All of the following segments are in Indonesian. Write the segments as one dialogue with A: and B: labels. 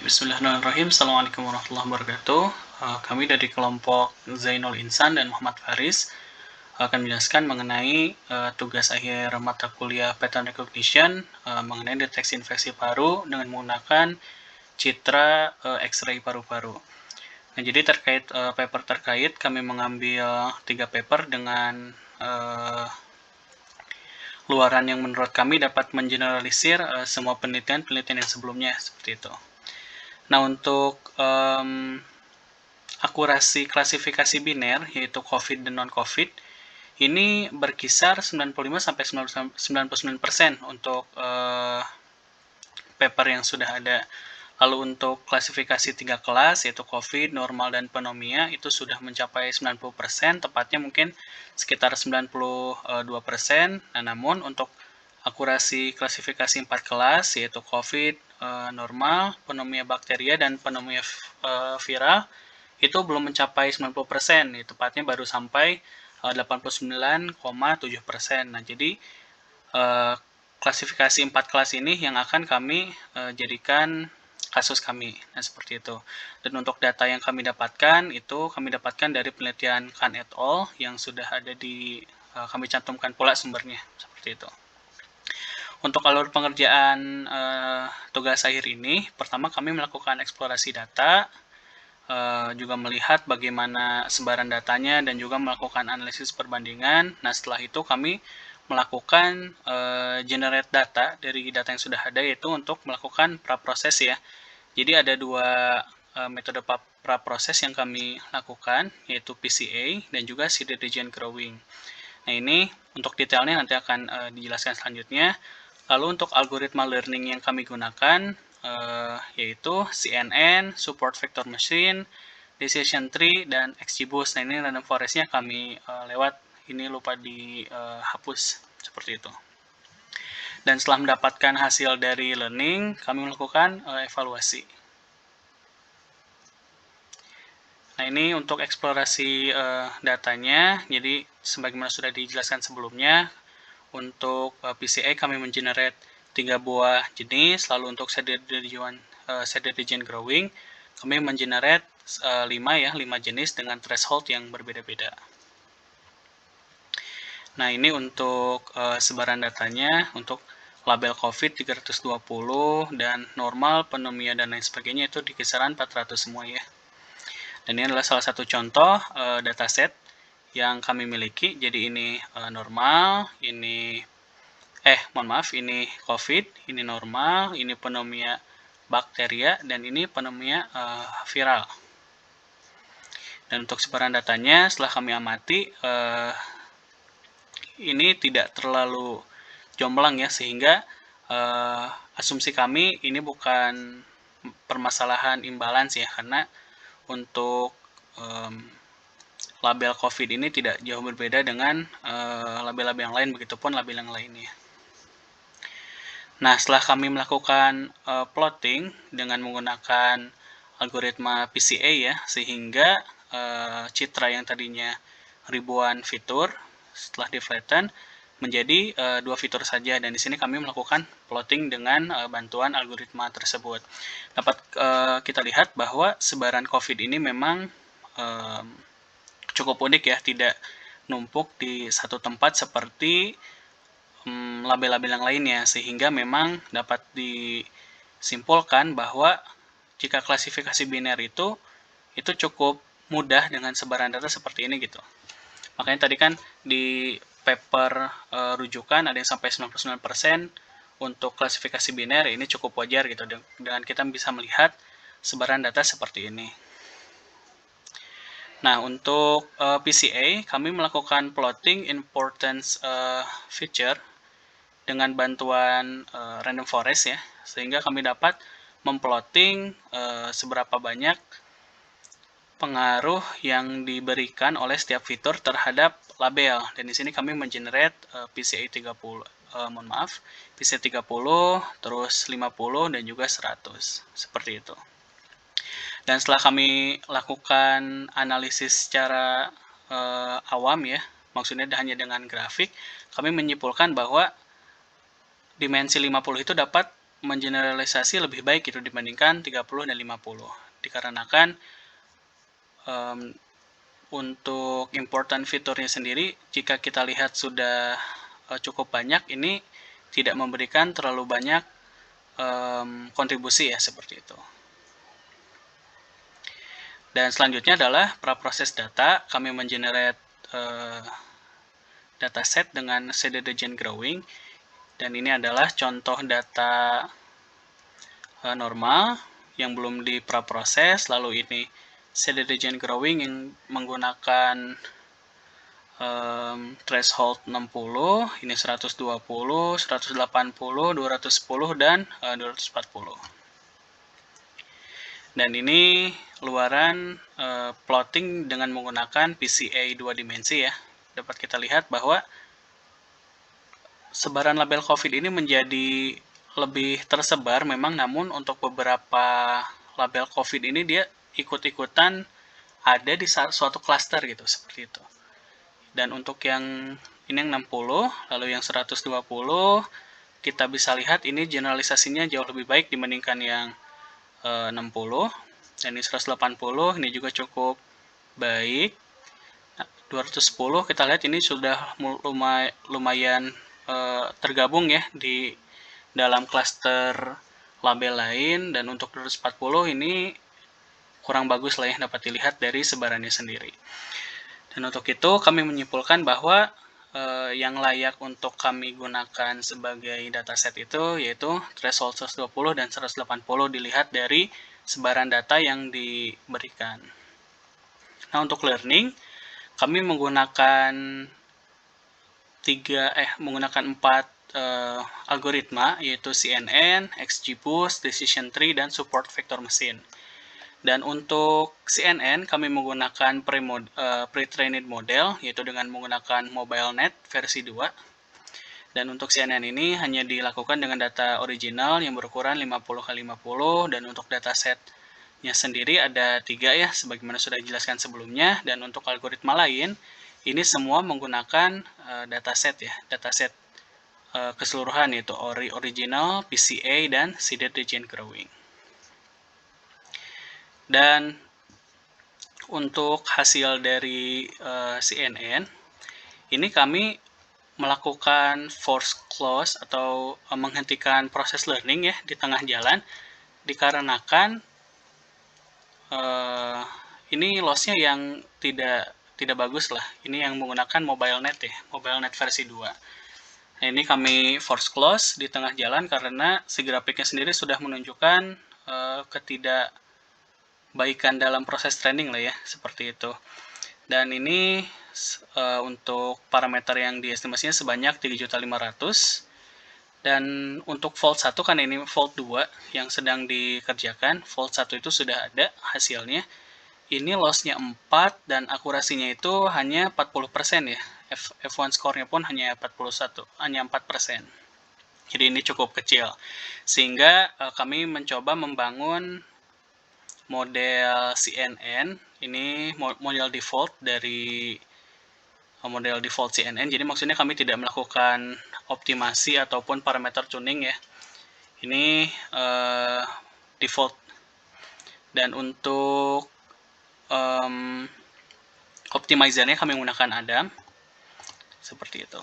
A: Bismillahirrahmanirrahim. Assalamualaikum warahmatullahi wabarakatuh. Kami dari kelompok Zainul Insan dan Muhammad Faris akan menjelaskan mengenai tugas akhir mata kuliah Pattern Recognition mengenai deteksi infeksi paru dengan menggunakan citra X-ray paru-paru. Nah, jadi terkait paper terkait, kami mengambil 3 paper dengan luaran yang menurut kami dapat mengeneralisir semua penelitian yang sebelumnya, seperti itu. Nah, untuk akurasi klasifikasi biner, yaitu COVID dan non-COVID, ini berkisar 95-99% untuk paper yang sudah ada. Lalu untuk klasifikasi 3 kelas, yaitu COVID, normal, dan pneumonia, itu sudah mencapai 90%, tepatnya mungkin sekitar 92%. Nah, namun untuk akurasi klasifikasi 4 kelas, yaitu COVID, normal, pneumonia bakteria, dan pneumonia viral, itu belum mencapai 90%, tepatnya baru sampai 89,7%. Nah, jadi klasifikasi 4 kelas ini yang akan kami jadikan kasus kami. Nah, seperti itu. Dan untuk data yang kami dapatkan, itu kami dapatkan dari penelitian Khan et al. Yang sudah ada di kami cantumkan pula sumbernya, seperti itu. Untuk alur pengerjaan tugas akhir ini, pertama kami melakukan eksplorasi data, juga melihat bagaimana sebaran datanya dan juga melakukan analisis perbandingan. Nah, setelah itu kami melakukan generate data dari data yang sudah ada, yaitu untuk melakukan praproses ya. Jadi ada 2 metode praproses yang kami lakukan, yaitu PCA dan juga seeded region growing. Nah, ini untuk detailnya nanti akan dijelaskan selanjutnya. Lalu untuk algoritma learning yang kami gunakan, yaitu CNN, support vector machine, decision tree, dan XGBoost. Nah, ini random forest-nya kami lewat, ini lupa dihapus, seperti itu. Dan setelah mendapatkan hasil dari learning, kami melakukan evaluasi. Nah, ini untuk eksplorasi datanya. Jadi, sebagaimana sudah dijelaskan sebelumnya, untuk PCA kami mengenerate 3 buah jenis. Lalu untuk seeded region growing, kami mengenerate 5 jenis dengan threshold yang berbeda-beda. Nah, ini untuk sebaran datanya untuk label COVID 320 dan normal, pneumonia, dan lain sebagainya itu di kisaran 400 semua ya. Dan ini adalah salah satu contoh dataset yang kami miliki. Jadi ini normal, ini ini COVID, ini normal, ini pneumonia bakteria, dan ini pneumonia viral. Dan untuk sebaran datanya, setelah kami amati, ini tidak terlalu jomplang ya, sehingga asumsi kami ini bukan permasalahan imbalans ya, karena untuk label COVID ini tidak jauh berbeda dengan label-label yang lain, begitupun label yang lainnya. Nah, setelah kami melakukan plotting dengan menggunakan algoritma PCA ya, sehingga citra yang tadinya ribuan fitur setelah di flatten menjadi 2 fitur saja, dan di sini kami melakukan plotting dengan bantuan algoritma tersebut. Dapat kita lihat bahwa sebaran COVID ini memang cukup unik ya, tidak numpuk di satu tempat seperti label-label yang lainnya, sehingga memang dapat disimpulkan bahwa jika klasifikasi biner itu cukup mudah dengan sebaran data seperti ini gitu. Makanya tadi kan di paper rujukan ada yang sampai 99% untuk klasifikasi biner, ini cukup wajar gitu, dengan kita bisa melihat sebaran data seperti ini. Nah, untuk PCA kami melakukan plotting importance feature dengan bantuan random forest ya, sehingga kami dapat memplotting seberapa banyak pengaruh yang diberikan oleh setiap fitur terhadap label. Dan di sini kami mengenerate PCA 30, PCA 30, terus 50, dan juga 100, seperti itu. Dan setelah kami lakukan analisis secara awam ya, maksudnya hanya dengan grafik, kami menyimpulkan bahwa dimensi 50 itu dapat mengeneralisasi lebih baik itu dibandingkan 30 dan 50. Dikarenakan untuk important fiturnya sendiri, jika kita lihat sudah cukup banyak, ini tidak memberikan terlalu banyak kontribusi ya, seperti itu. Dan selanjutnya adalah praproses data. Kami mengenerate dataset dengan shaded region growing, dan ini adalah contoh data normal yang belum dipraproses. Lalu ini shaded region growing yang menggunakan threshold 60, ini 120, 180, 210, dan 240. Dan ini luaran plotting dengan menggunakan PCA 2 dimensi ya. Dapat kita lihat bahwa sebaran label COVID ini menjadi lebih tersebar memang, namun untuk beberapa label COVID ini dia ikut-ikutan ada di suatu klaster gitu, seperti itu. Dan untuk yang ini yang 60, lalu yang 120, kita bisa lihat ini generalisasinya jauh lebih baik dibandingkan yang 60. Dan ini 180, ini juga cukup baik. 210 kita lihat ini sudah lumayan tergabung ya di dalam klaster label lain. Dan untuk 240 ini kurang bagus lah ya, dapat dilihat dari sebarannya sendiri. Dan untuk itu kami menyimpulkan bahwa yang layak untuk kami gunakan sebagai dataset itu yaitu threshold 120 dan 180 dilihat dari sebaran data yang diberikan. Nah, untuk learning kami menggunakan 4 algoritma, yaitu CNN, XGBoost, Decision Tree, dan Support Vector Machine. Dan untuk CNN kami menggunakan pre-trained model, yaitu dengan menggunakan MobileNet versi 2. Dan untuk CNN ini hanya dilakukan dengan data original yang berukuran 50x50, dan untuk datasetnya sendiri ada 3 ya, sebagaimana sudah dijelaskan sebelumnya. Dan untuk algoritma lain, ini semua menggunakan dataset ya, dataset keseluruhan, yaitu original, PCA, dan shaded region growing. Dan untuk hasil dari CNN, ini kami melakukan force close atau menghentikan proses learning ya di tengah jalan, dikarenakan ini lossnya yang tidak bagus lah. Ini yang menggunakan MobileNet ya, MobileNet versi 2. Nah, ini kami force close di tengah jalan karena si grafiknya sendiri sudah menunjukkan ketidakbaikan dalam proses training lah ya, seperti itu. Dan ini untuk parameter yang diestimasinya sebanyak 3.500.000. Dan untuk volt 1 kan ini volt 2 yang sedang dikerjakan, volt 1 itu sudah ada hasilnya. Ini lossnya 4 dan akurasinya itu hanya 40% ya. F1 score-nya pun hanya 4%. Jadi ini cukup kecil. Sehingga kami mencoba membangun model CNN, ini model default dari model default CNN. Jadi maksudnya kami tidak melakukan optimasi ataupun parameter tuning ya. Ini default. Dan untuk optimizernya kami menggunakan Adam, seperti itu.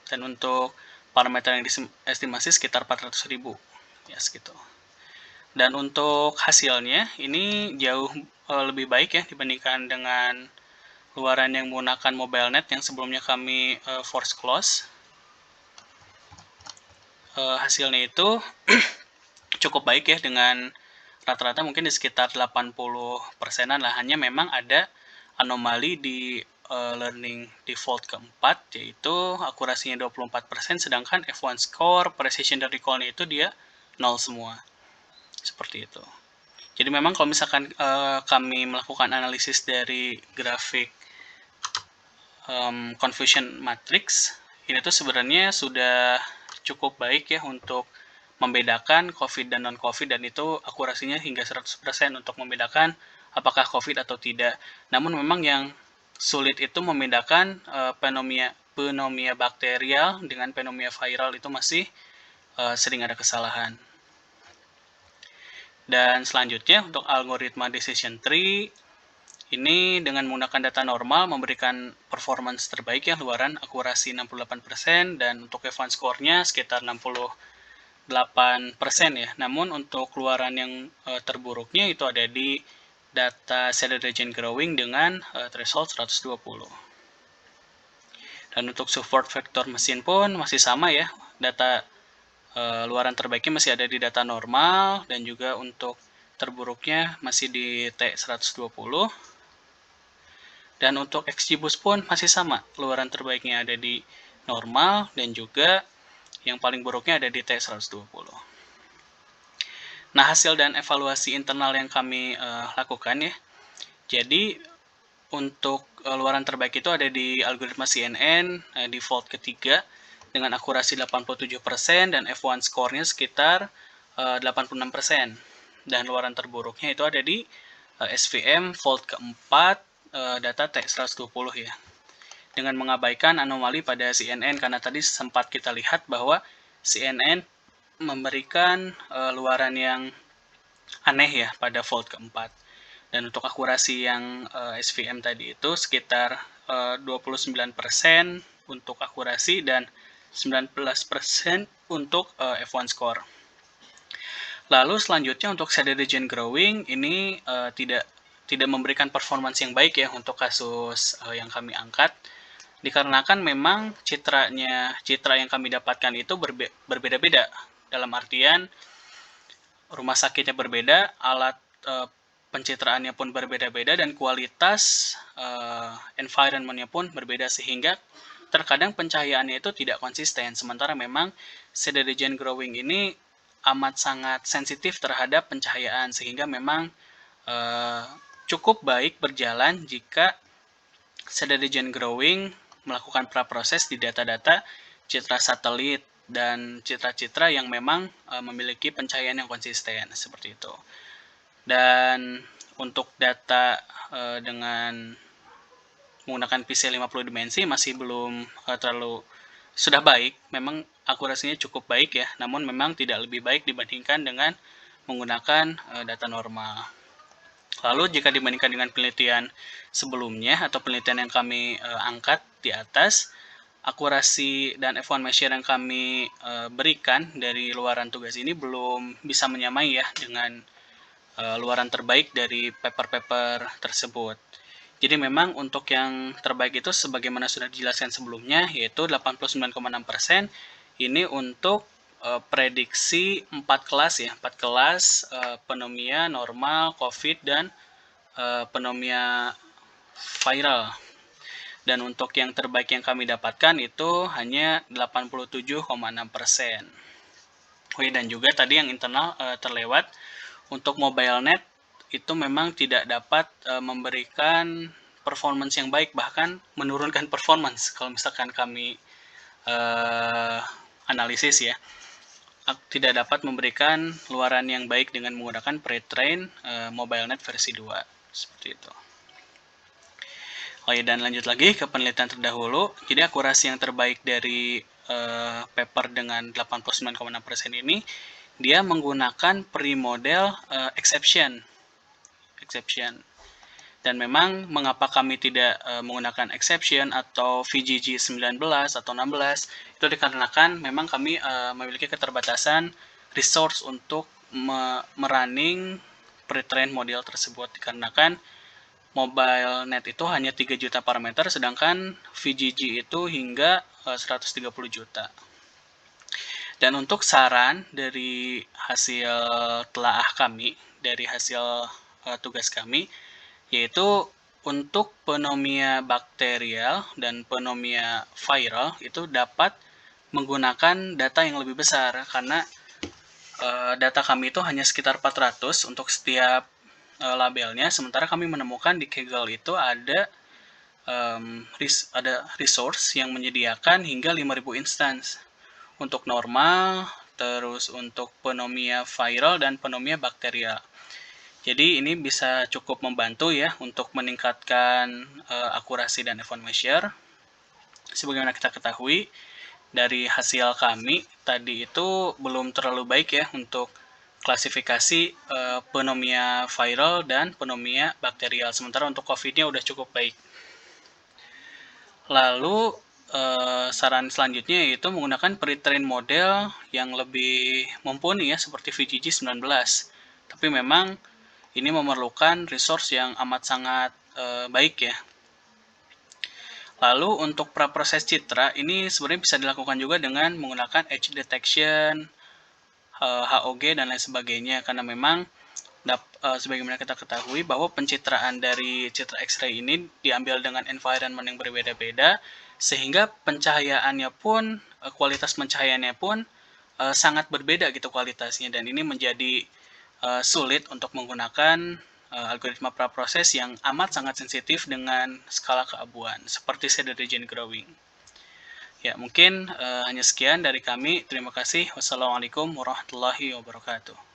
A: Dan untuk parameter yang diestimasi sekitar 400.000 ya, segitu. Dan untuk hasilnya ini jauh lebih baik ya dibandingkan dengan luaran yang menggunakan MobileNet yang sebelumnya kami force close. Hasilnya itu cukup baik ya, dengan rata-rata mungkin di sekitar 80%-an lah. Hanya memang ada anomali di learning default keempat, yaitu akurasinya 24%, sedangkan F1 score, precision dan recall-nya itu dia 0 semua. Seperti itu. Jadi memang kalau misalkan kami melakukan analisis dari grafik confusion matrix, ini tuh sebenarnya sudah cukup baik ya untuk membedakan COVID dan non-COVID, dan itu akurasinya hingga 100% untuk membedakan apakah COVID atau tidak. Namun memang yang sulit itu membedakan pneumonia bakterial dengan pneumonia viral, itu masih sering ada kesalahan. Dan selanjutnya untuk algoritma decision tree, ini dengan menggunakan data normal memberikan performance terbaik ya, luaran akurasi 68% dan untuk F1 score-nya sekitar 68% ya. Namun untuk keluaran yang terburuknya itu ada di data shaded region growing dengan threshold 120. Dan untuk support vector mesin pun masih sama ya, data luaran terbaiknya masih ada di data normal dan juga untuk terburuknya masih di T120. Dan untuk XGBoost pun masih sama, luaran terbaiknya ada di normal dan juga yang paling buruknya ada di T120. Nah, hasil dan evaluasi internal yang kami lakukan ya. Jadi untuk luaran terbaik itu ada di algoritma CNN default ketiga dengan akurasi 87% dan F1 score-nya sekitar 86%. Dan luaran terburuknya itu ada di SVM Volt keempat data T120 ya. Dengan mengabaikan anomali pada CNN karena tadi sempat kita lihat bahwa CNN memberikan luaran yang aneh ya pada Volt keempat. Dan untuk akurasi yang SVM tadi itu sekitar 29% untuk akurasi dan 19% untuk F1 score. Lalu selanjutnya untuk shaded region growing ini tidak memberikan performance yang baik ya untuk kasus yang kami angkat, dikarenakan memang citra yang kami dapatkan itu berbeda-beda, dalam artian rumah sakitnya berbeda, alat pencitraannya pun berbeda-beda, dan kualitas environment-nya pun berbeda, sehingga terkadang pencahayaannya itu tidak konsisten. Sementara memang shaded region growing ini amat sangat sensitif terhadap pencahayaan, sehingga memang cukup baik berjalan jika shaded region growing melakukan praproses di data-data citra satelit dan citra-citra yang memang memiliki pencahayaan yang konsisten, seperti itu. Dan untuk data dengan menggunakan PC 50 dimensi masih belum terlalu sudah baik, memang akurasinya cukup baik ya, namun memang tidak lebih baik dibandingkan dengan menggunakan data normal. Lalu jika dibandingkan dengan penelitian sebelumnya atau penelitian yang kami angkat di atas, akurasi dan F1 measure yang kami berikan dari luaran tugas ini belum bisa menyamai ya dengan luaran terbaik dari paper-paper tersebut. Jadi memang untuk yang terbaik itu sebagaimana sudah dijelaskan sebelumnya, yaitu 89,6%. Ini untuk prediksi 4 kelas ya, 4 kelas pneumonia normal, COVID, dan pneumonia viral. Dan untuk yang terbaik yang kami dapatkan itu hanya 87,6%. Dan juga tadi yang internal terlewat, untuk MobileNet itu memang tidak dapat memberikan performance yang baik, bahkan menurunkan performance kalau misalkan kami analisis ya, tidak dapat memberikan luaran yang baik dengan menggunakan pre-train MobileNet versi 2, seperti itu. Dan lanjut lagi ke penelitian terdahulu. Jadi akurasi yang terbaik dari paper dengan 89,6% ini, dia menggunakan pre-model exception. Dan memang mengapa kami tidak menggunakan exception atau VGG 19 atau 16, itu dikarenakan memang kami memiliki keterbatasan resource untuk merunning pre-train model tersebut, dikarenakan MobileNet itu hanya 3 juta parameter, sedangkan VGG itu hingga 130 juta. Dan untuk saran dari hasil telaah kami, dari hasil tugas kami, yaitu untuk pneumonia bakterial dan pneumonia viral itu dapat menggunakan data yang lebih besar, karena data kami itu hanya sekitar 400 untuk setiap labelnya, sementara kami menemukan di Kaggle itu ada resource yang menyediakan hingga 5.000 instance untuk normal, terus untuk pneumonia viral dan pneumonia bakterial. Jadi ini bisa cukup membantu ya untuk meningkatkan akurasi dan F1 measure. Sebagaimana kita ketahui dari hasil kami tadi itu belum terlalu baik ya untuk klasifikasi pneumonia viral dan pneumonia bakterial. Sementara untuk COVID-nya udah cukup baik. Lalu saran selanjutnya yaitu menggunakan pre-train model yang lebih mumpuni ya, seperti VGG-19. Tapi memang ini memerlukan resource yang amat sangat baik ya. Lalu untuk praproses citra ini sebenarnya bisa dilakukan juga dengan menggunakan edge detection, HOG dan lain sebagainya, karena memang sebagaimana kita ketahui bahwa pencitraan dari citra X-ray ini diambil dengan environment yang berbeda-beda, sehingga pencahayaannya pun, kualitas pencahayaannya pun sangat berbeda gitu kualitasnya, dan ini menjadi sulit untuk menggunakan algoritma praproses yang amat sangat sensitif dengan skala keabuan seperti shader region growing. Ya, mungkin hanya sekian dari kami. Terima kasih. Wassalamualaikum warahmatullahi wabarakatuh.